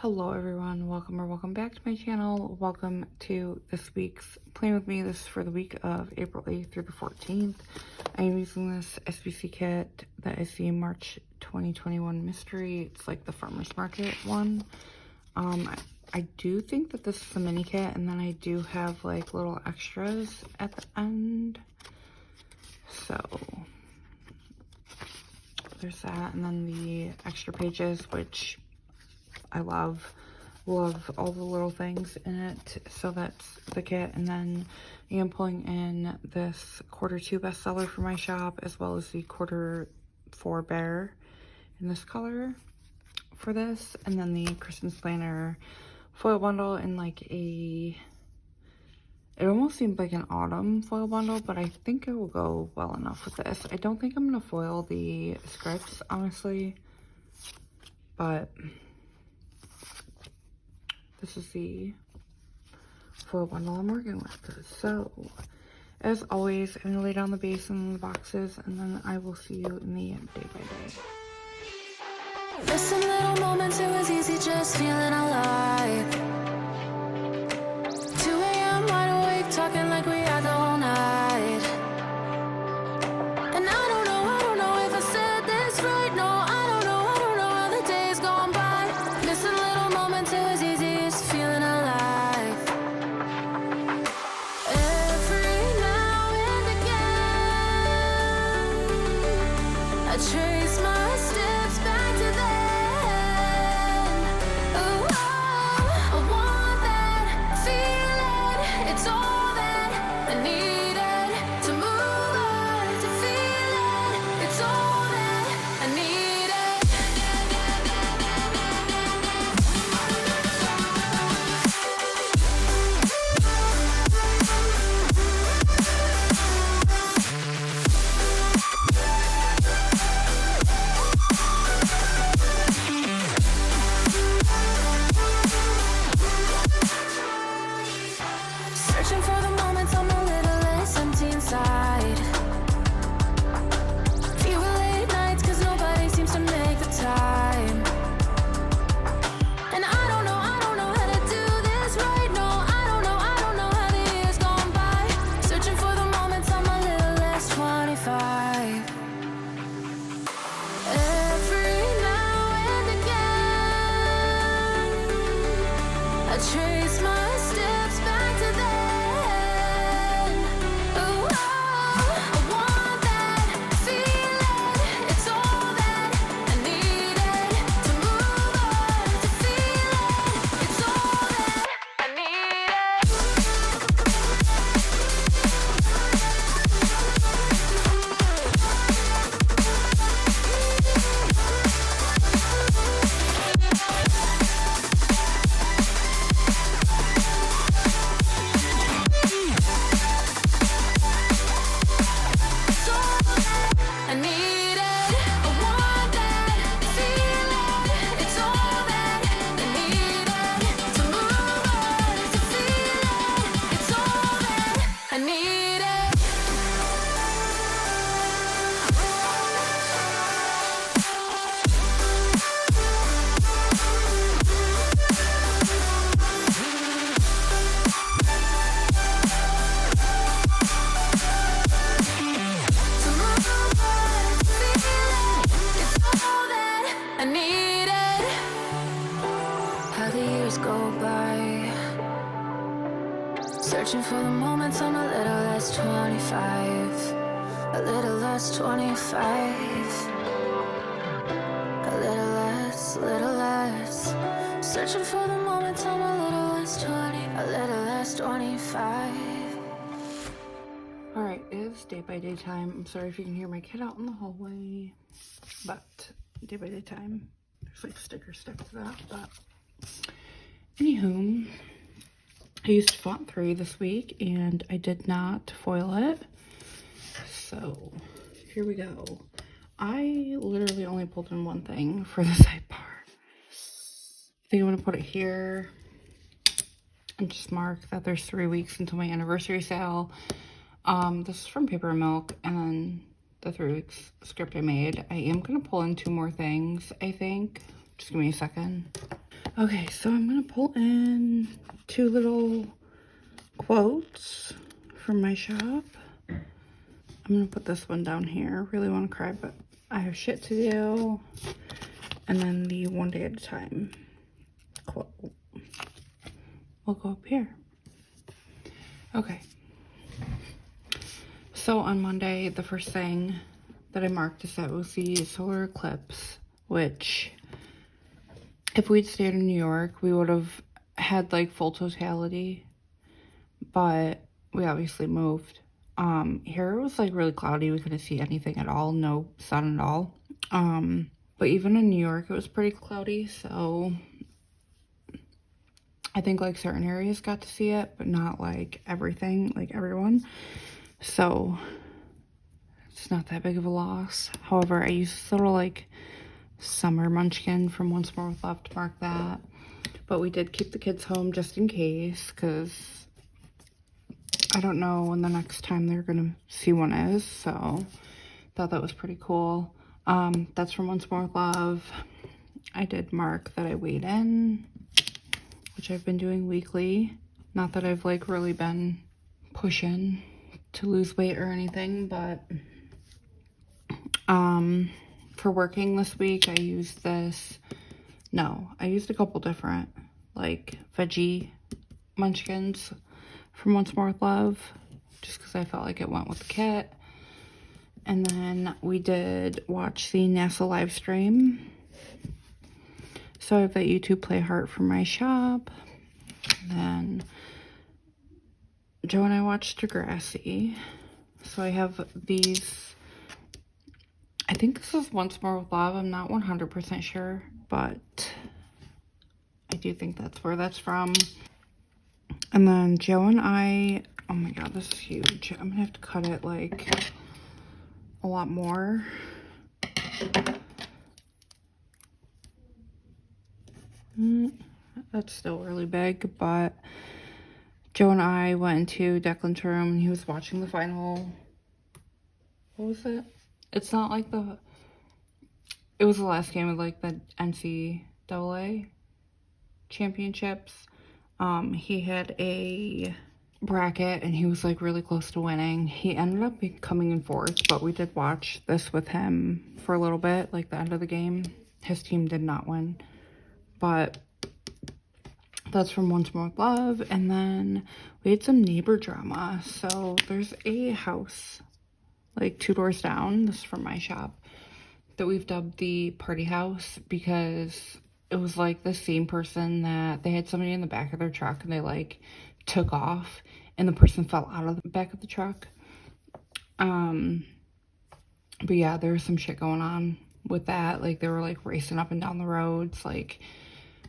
Hello everyone, welcome or welcome back to my channel. Welcome to this week's Plan With Me. This is for the week of April 8th through the 14th. I am using this SBC kit that is the March 2021 mystery. It's like the farmer's market one. I do think that this is a mini kit, and then I do have like little extras at the end. So there's that, and then the extra pages, which I love all the little things in it. So that's the kit. And then I am pulling in this Q2 bestseller for my shop, as well as the Q4 bear in this color for this, and then the Christmas planner foil bundle in like it almost seemed like an autumn foil bundle, but I think it will go well enough with this. I don't think I'm gonna foil the scripts, honestly, but this is the foil bundle I'm working with. So, as always, I'm going to lay down the base and the boxes, and then I will see you in the day by day. There's some little moments it was easy just feeling alive. 2 a.m. wide awake, talking like we had the whole night. And I don't know if I said this right. No, I don't know how the days gone by. Missing little moments it was easy just feeling alive. Every now and again, I trace my steps back to then. Ooh, I want that feeling. It's all that I needed to move on, to feel it. It's all that I needed. Searching for the moments I'm a little less empty inside. Fewer late nights cause nobody seems to make the time. And I don't know how to do this right. No, I don't know how the years gone by. Searching for the moments I'm a little less 25. Every now and again, I trace my steps back to then. Ooh, I want that feeling. It's all that I needed to move on, to feel it. It's all that I needed. It's all that I needed. I want that feeling. It's all that I needed to move on, to feel it. It's all that I needed. To move on, to feel it. It's all that I needed. How the years go by, searching for the moments I'm a little less 25. A little less 25. A little less. Searching for the moments I'm a little less 20. A little less 25. Alright, it is day by day time. I'm sorry if you can hear my kid out in the hallway, but day by day time. There's like stickers stuck to that, but anywho, I used font 3 this week and I did not foil it. So here we go. I literally only pulled in one thing for the sidebar. I think I'm gonna put it here and just mark that there's 3 weeks until my anniversary sale. This is from Paper and Milk, and then the 3 weeks script I made. I am gonna pull in 2 more things, I think. Just give me a second. Okay, so I'm gonna pull in 2 little quotes from my shop. I'm gonna put this one down here. Really want to cry, but I have shit to do. And then the one day at a time quote will go up here. Okay. So on Monday, the first thing that I marked is that it was the solar eclipse, which if we'd stayed in New York, we would have had like full totality, but we obviously moved. Here it was like really cloudy. We couldn't see anything at all, no sun at all. But even in New York, it was pretty cloudy, so I think like certain areas got to see it, but not like everything, like everyone. So it's not that big of a loss. However, I used this little like summer munchkin from Once More with Love to mark that. But we did keep the kids home just in case, because I don't know when the next time they're gonna see one is. So thought that was pretty cool. That's from Once More with Love. I did mark that I weighed in, which I've been doing weekly. Not that I've like really been pushing to lose weight or anything, but for working this week, I used this. No, I used a couple different like veggie munchkins from Once More with Love, just because I felt like it went with the kit. And then we did watch the NASA live stream. So I have that YouTube play heart from my shop. And then Joe and I watched Degrassi. So I have these. I think this is Once More with Love. I'm not 100% sure, but I do think that's where that's from. And then Joe and I, oh my god, this is huge. I'm gonna have to cut it like a lot more. That's still really big, but Joe and I went into Declan's room and he was watching the final. What was it? It's not like the. It was the last game of like the NCAA championships. He had a bracket and he was like really close to winning. He ended up coming in 4th, but we did watch this with him for a little bit, like the end of the game. His team did not win, but that's from Once More with Love. And then we had some neighbor drama. So there's a house like 2 doors down, this is from my shop, that we've dubbed the party house because it was like the same person that they had somebody in the back of their truck and they like took off and the person fell out of the back of the truck. But yeah, there was some shit going on with that. Like they were like racing up and down the roads, like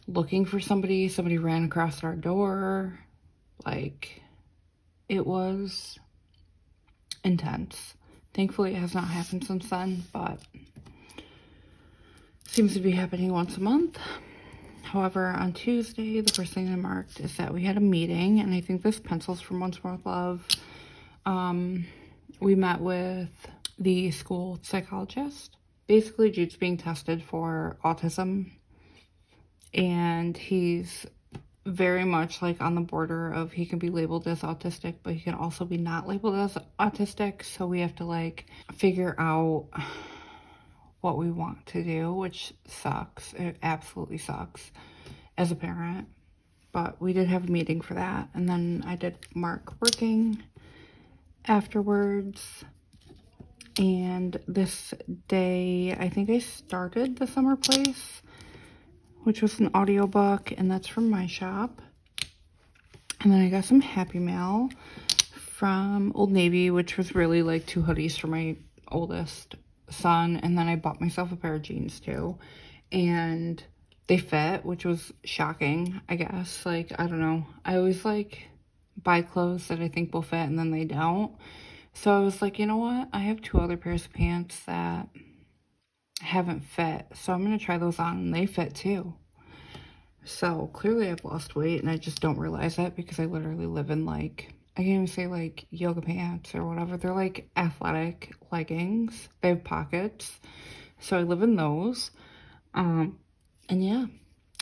looking for somebody. Somebody ran across our door. Like it was intense. Thankfully it has not happened since then, but seems to be happening once a month. However, on Tuesday, the first thing I marked is that we had a meeting, and I think this pencil's from Once More with Love. We met with the school psychologist. Basically, Jude's being tested for autism, and he's very much like on the border of he can be labeled as autistic, but he can also be not labeled as autistic. So we have to like figure out what we want to do, which sucks. It absolutely sucks as a parent. But we did have a meeting for that. And then I did mark working afterwards. And this day, I think I started the summer place, which was an audiobook, and that's from my shop. And then I got some Happy Mail from Old Navy, which was really like 2 hoodies for my oldest son. And then I bought myself a pair of jeans too, and they fit, which was shocking, I guess. Like, I don't know. I always like buy clothes that I think will fit and then they don't. So I was like, you know what? I have 2 other pairs of pants that haven't fit, so I'm gonna try those on, and they fit too. So clearly I've lost weight and I just don't realize it because I literally live in like, I can't even say like yoga pants or whatever. They're like athletic leggings. They have pockets, so I live in those. And yeah,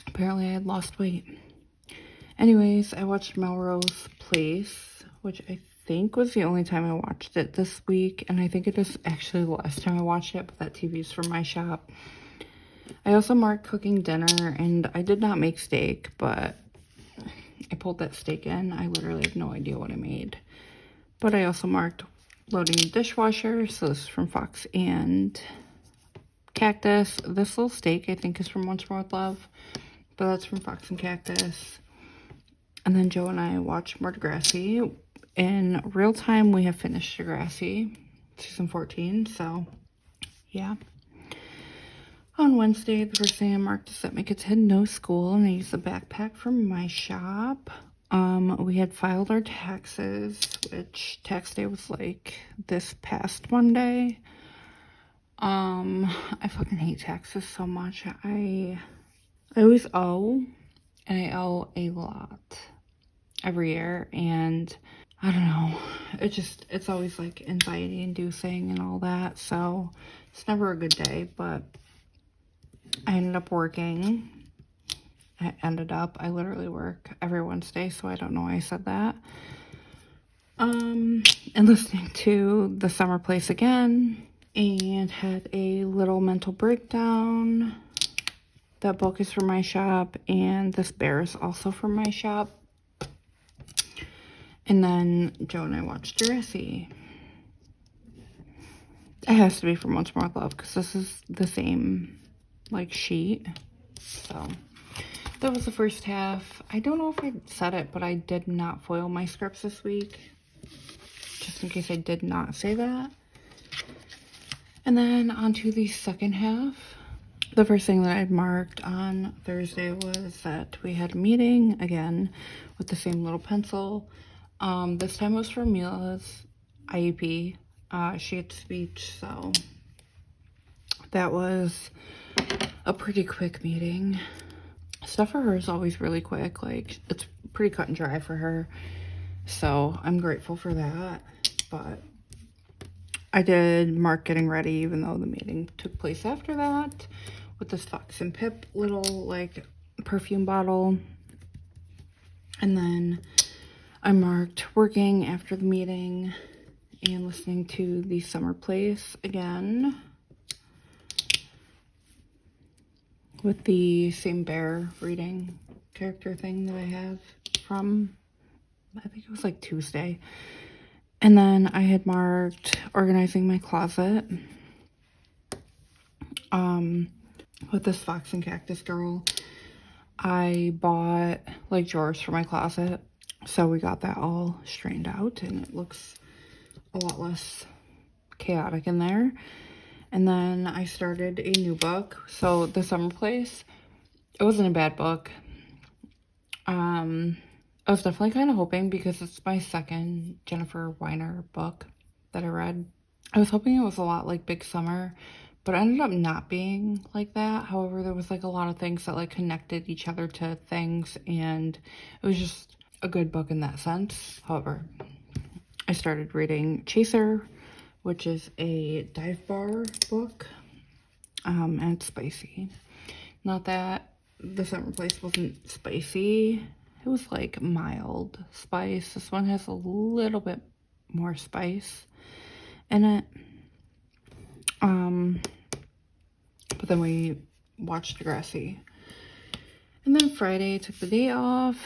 apparently I had lost weight. Anyways, I watched Melrose Place, which I think was the only time I watched it this week. And I think it is actually the last time I watched it, but that TV's from my shop. I also marked cooking dinner, and I did not make steak, but I pulled that steak in. I literally have no idea what I made. But I also marked loading the dishwasher. So this is from Fox and Cactus. This little steak I think is from Once More with Love, but that's from Fox and Cactus. And then Joe and I watched more Degrassi. In real time, we have finished Degrassi, season 14, so yeah. On Wednesday, the first thing I marked is that my kids had no school, and I used the backpack from my shop. We had filed our taxes, which tax day was like this past Monday. I fucking hate taxes so much. I always owe, and I owe a lot every year, and I don't know, it's always like anxiety inducing and all that, so it's never a good day. But I ended up working. I literally work every Wednesday, so I don't know why I said that. And listening to The Summer Place again, and had a little mental breakdown. That book is from my shop, and this bear is also from my shop. And then Joe and I watched Degrassi. It has to be from Once More with Love, because this is the same, like, sheet. So, that was the first half. I don't know if I said it, but I did not foil my scripts this week. Just in case I did not say that. And then on to the second half. The first thing that I'd marked on Thursday was that we had a meeting, again, with the same little pencil. This time it was for Mila's IEP. She had speech, so that was a pretty quick meeting. Stuff for her is always really quick. Like, it's pretty cut and dry for her, so I'm grateful for that. But I did mark getting ready, even though the meeting took place after that, with this Fox and Pip little, like, perfume bottle. And then I marked working after the meeting and listening to The Summer Place again, with the same bear reading character thing that I have from, I think it was like Tuesday. And then I had marked organizing my closet with this Fox and Cactus girl. I bought like drawers for my closet, so we got that all straightened out, and it looks a lot less chaotic in there. And then I started a new book. So The Summer Place, it wasn't a bad book. I was definitely kind of hoping, because it's my second Jennifer Weiner book that I read. I was hoping it was a lot like Big Summer, but it ended up not being like that. However, there was like a lot of things that like connected each other to things, and it was just a good book in that sense. However, I started reading Chaser, which is a dive bar book, and it's spicy. Not that The Summer Place wasn't spicy. It was like mild spice. This one has a little bit more spice in it. But then we watched Degrassi. And then Friday, took the day off.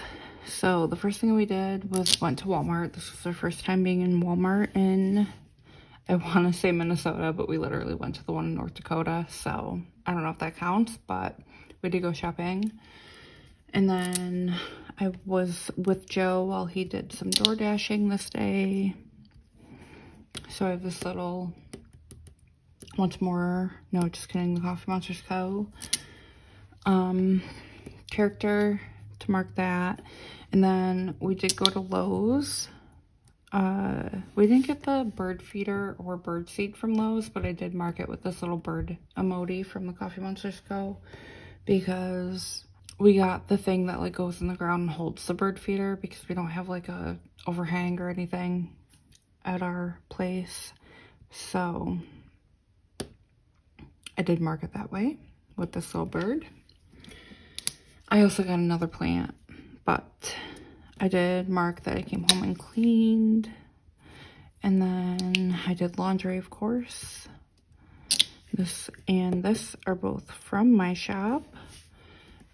So the first thing we did was went to Walmart. This was our first time being in Walmart in, I want to say Minnesota, but we literally went to the one in North Dakota. So I don't know if that counts, but we did go shopping. And then I was with Joe while he did some door dashing this day. So I have this little, once more, no, just kidding, the Coffee Monsters Co. character to mark that. And then we did go to Lowe's. We didn't get the bird feeder or bird seed from Lowe's, but I did mark it with this little bird emoji from the Coffee Monsters Co. because we got the thing that like goes in the ground and holds the bird feeder, because we don't have like a overhang or anything at our place. So I did mark it that way with this little bird. I also got another plant, but I did mark that I came home and cleaned. And then I did laundry, of course. This and this are both from my shop.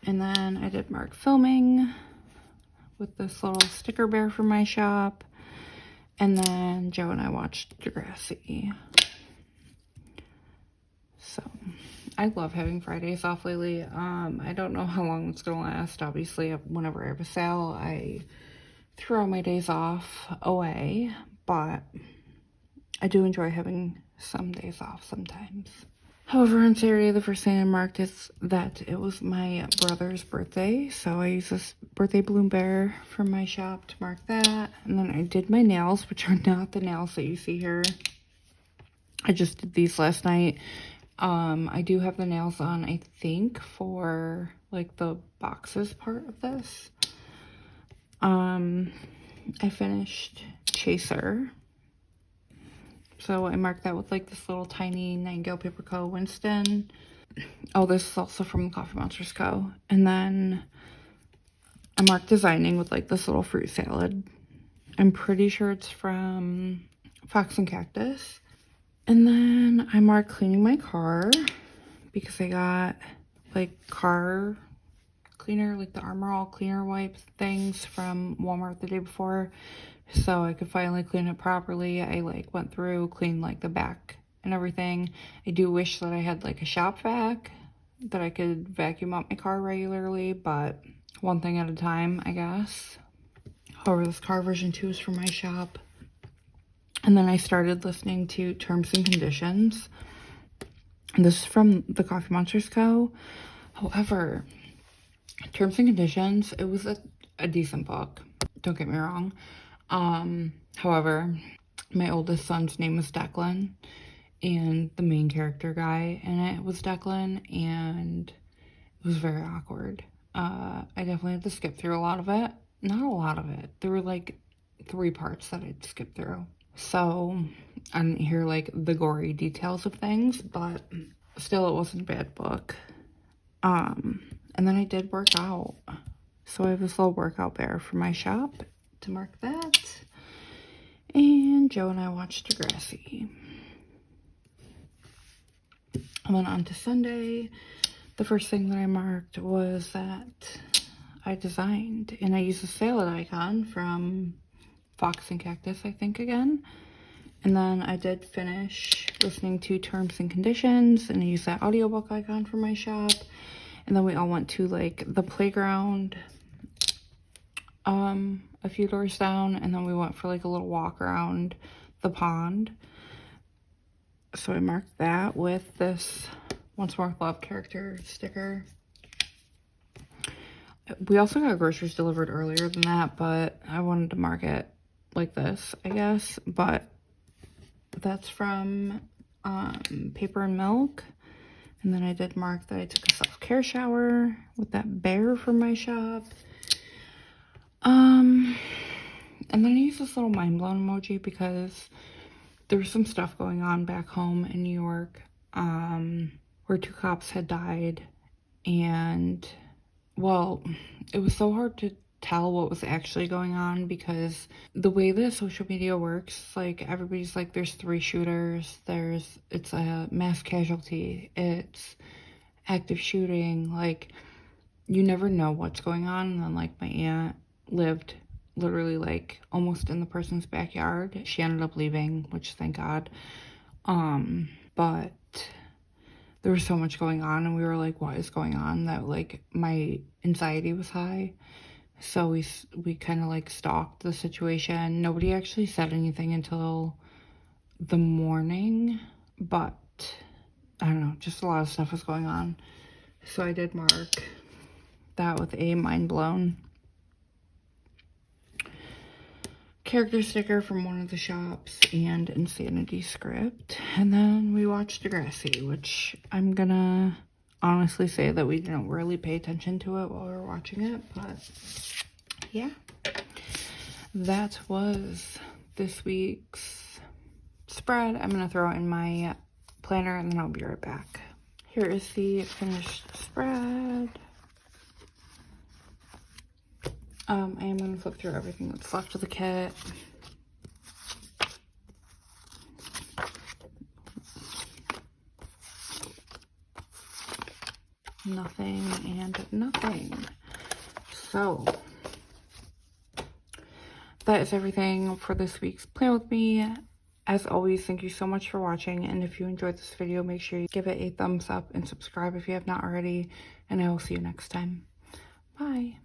And then I did mark filming with this little sticker bear from my shop. And then Joe and I watched Degrassi. So I love having Fridays off lately. I don't know how long it's gonna last. Obviously, whenever I have a sale, I throw my days off away, but I do enjoy having some days off sometimes. However, on Saturday, the first thing I marked is that it was my brother's birthday, so I used this birthday balloon bear from my shop to mark that. And then I did my nails, which are not the nails that you see here. I just did these last night. I do have the nails on, I think, for like the boxes part of this. I finished Chaser. So I marked that with like this little tiny Nightingale Paper Co. Winston. Oh, this is also from the Coffee Monsters Co. And then I marked Designing with like this little fruit salad. I'm pretty sure it's from Fox and Cactus. And then I marked Cleaning my car because I got like car cleaner, like the Armor All cleaner wipes things from Walmart the day before, so I could finally clean it properly. I like went through, cleaned like the back and everything. I do wish that I had like a shop vac that I could vacuum up my car regularly, but one thing at a time, I guess. However, this car version 2 is from my shop. And then I started listening to Terms and Conditions. This is from the Coffee Monsters Co. However, Terms and Conditions, it was a decent book. Don't get me wrong. However, my oldest son's name was Declan, and the main character guy in it was Declan, and it was very awkward. I definitely had to skip through a lot of it. Not a lot of it. There were like 3 parts that I'd skip through. So I didn't hear like the gory details of things, but still it wasn't a bad book. And then I did work out. So I have this little workout bear for my shop to mark that. And Joe and I watched Degrassi. And then on to Sunday, the first thing that I marked was that I designed, and I used a salad icon from Fox and Cactus, I think, again. And then I did finish listening to Terms and Conditions, and I used that audiobook icon from my shop. And then we all went to like the playground a few doors down, and then we went for like a little walk around the pond. So I marked that with this Once More Love character sticker. We also got groceries delivered earlier than that, but I wanted to mark it like this, I guess. But that's from Paper and Milk. And then I did mark that I took a self-care shower with that bear from my shop. And then I used this little mind blown emoji because there was some stuff going on back home in New York, where 2 cops had died. And, well, it was so hard to tell what was actually going on because the way that social media works, like everybody's like, there's 3 shooters, it's a mass casualty, it's active shooting, like you never know what's going on. And then like my aunt lived literally like almost in the person's backyard. She ended up leaving, which thank God. But there was so much going on, and we were like, what is going on, that like my anxiety was high. So we kind of like stalked the situation. Nobody actually said anything until the morning, but I don't know, just a lot of stuff was going on. So I did mark that with a mind blown character sticker from one of the shops and Insanity script. And then we watched Degrassi, which I'm gonna honestly say that we didn't really pay attention to it while we were watching it, but yeah, that was this week's spread. I'm gonna throw it in my planner and then I'll be right back. Here is the finished spread. I am going to flip through everything that's left of the kit. Nothing and nothing. So that is everything for this week's Plan With Me. As always, thank you so much for watching, and if you enjoyed this video, make sure you give it a thumbs up and subscribe if you have not already, and I will see you next time. Bye.